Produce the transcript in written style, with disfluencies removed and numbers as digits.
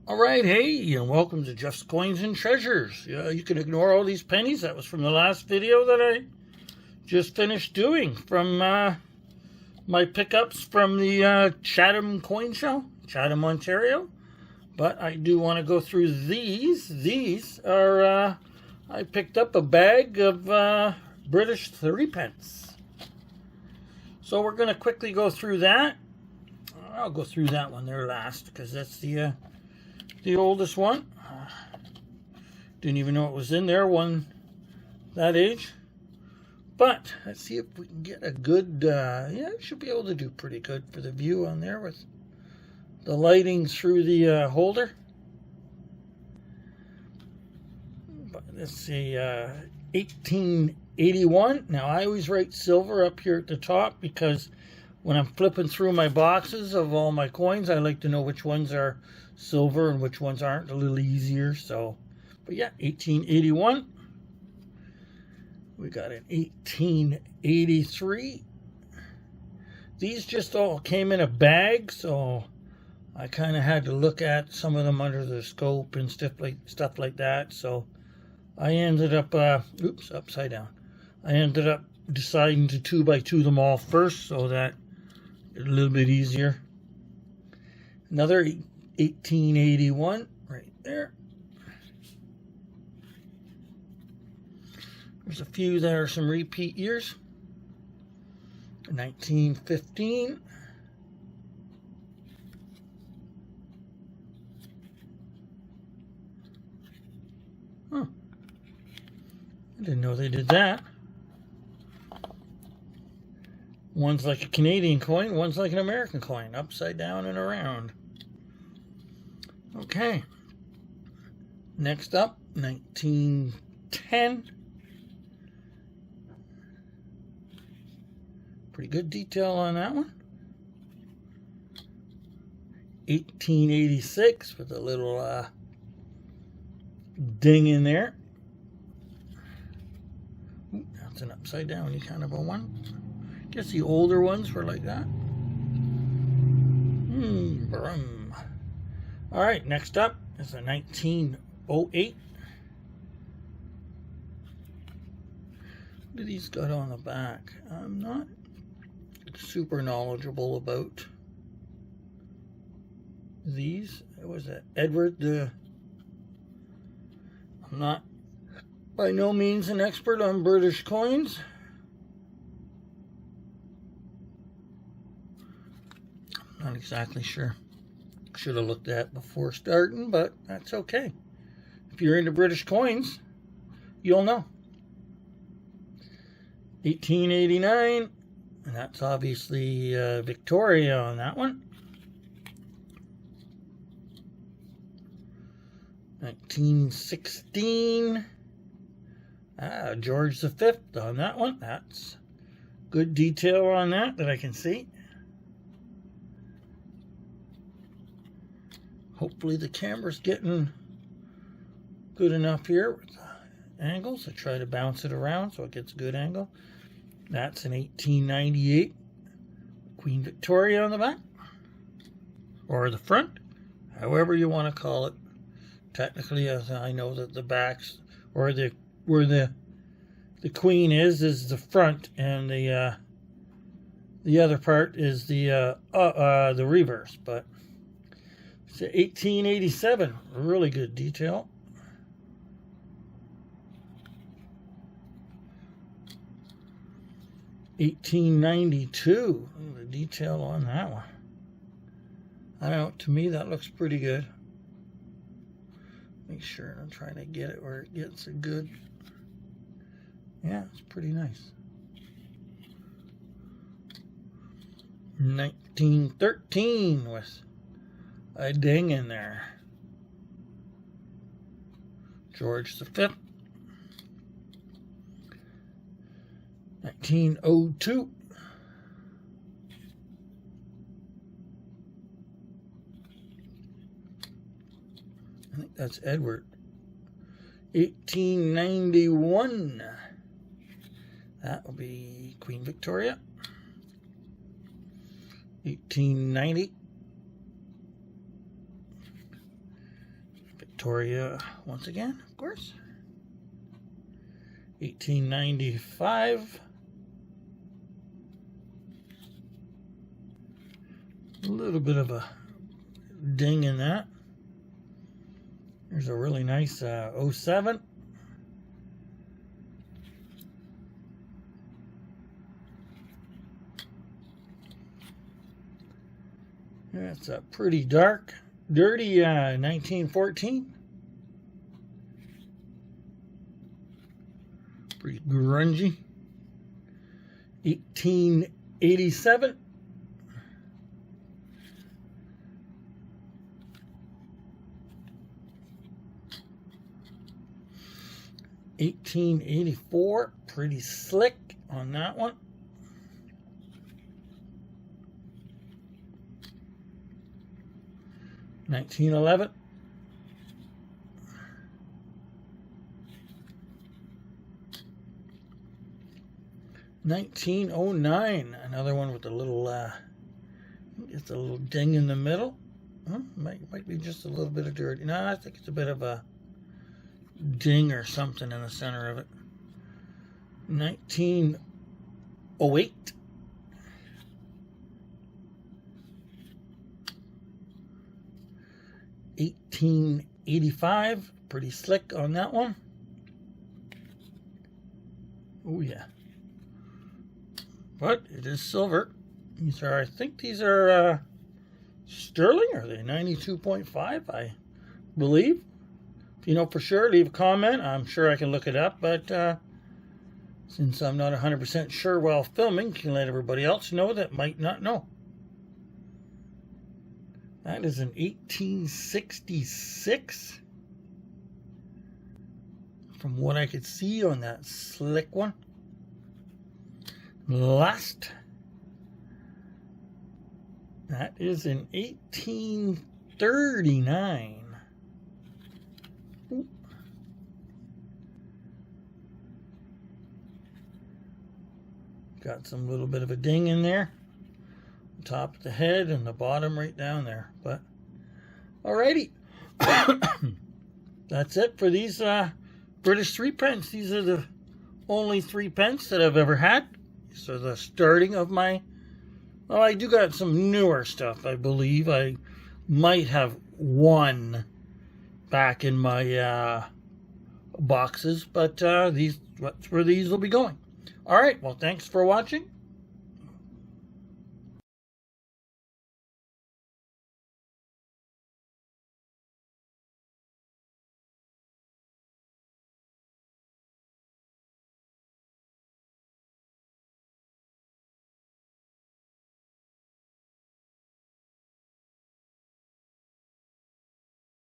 All right, hey, and welcome to Jeff's Coins and Treasures. You can ignore all these pennies. That was from the last video that I just finished doing from my pickups from the Chatham coin show, Chatham, Ontario. But I do want to go through these. These are, I picked up a bag of British 3 pence. So we're going to quickly go through that. I'll go through that one there last because that's the oldest one. Didn't even know it was in there, one that age. But let's see if we can get a good, yeah, should be able to do pretty good for the view on there with the lighting through the holder. But let's see, 1881. Now I always write silver up here at the top because when I'm flipping through my boxes of all my coins, I like to know which ones are silver and which ones aren't, a little easier. So, but yeah, 1881. We got an 1883. These just all came in a bag, so I kind of had to look at some of them under the scope and stuff like that. So I ended up, oops, upside down. I ended up deciding to 2x2 them all first, so that it's a little bit easier. Another 1881 right there. There's a few that are some repeat years. 1915. Huh. I didn't know they did that. One's like a Canadian coin, one's like an American coin, upside down and around. Okay. Next up, 1910. Pretty good detail on that one. 1886 with a little ding in there. Ooh, that's an upside down kind of a one. Guess the older ones were like that. Brum. All right, next up is a 1908. What do these got on the back? I'm not super knowledgeable about these. It was Edward the... I'm not by no means an expert on British coins. Not exactly sure. Should have looked at before starting, but that's okay. If you're into British coins, you'll know. 1889, and that's obviously Victoria on that one. 1916, George V on that one. That's good detail on that I can see. Hopefully the camera's getting good enough here with the angles. I try to bounce it around so it gets a good angle. That's an 1898 Queen Victoria on the back, or the front, however you want to call it. Technically, as I know that the backs, or where the Queen is the front, and the other part is the reverse. But it's 1887, really good detail. $1892, the detail on that one. I don't know, to me that looks pretty good. Make sure I'm trying to get it where it gets a good, yeah, it's pretty nice. 1913 with a ding in there. George V. 1902. I think that's Edward. 1891. That will be Queen Victoria. 1890. Victoria once again, of course. 1895. A little bit of a ding in that. There's a really nice 07. That's a pretty dark, dirty 1914. Pretty grungy. 1887. 1884, pretty slick on that one. 1911. 1909, another one with a little, just a little ding in the middle. Might be just a little bit of dirty. No, I think it's a bit of a ding or something in the center of it. 1908. 1885, pretty slick on that one. Oh yeah. But it is silver. These are, I think these are sterling. Are they 92.5? I believe. If you know for sure, leave a comment. I'm sure I can look it up, but since I'm not 100% sure while filming, can let everybody else know that might not know. That is an 1866. From what I could see on that slick one. Last. That is an 1839. Ooh. Got some little bit of a ding in there. Top of the head and the bottom right down there. But alrighty. That's it for these British 3-pence. These are the only 3-pence that I've ever had. So the starting of my, well, I do got some newer stuff. I believe I might have one back in my boxes, but that's where these will be going. All right, well, thanks for watching.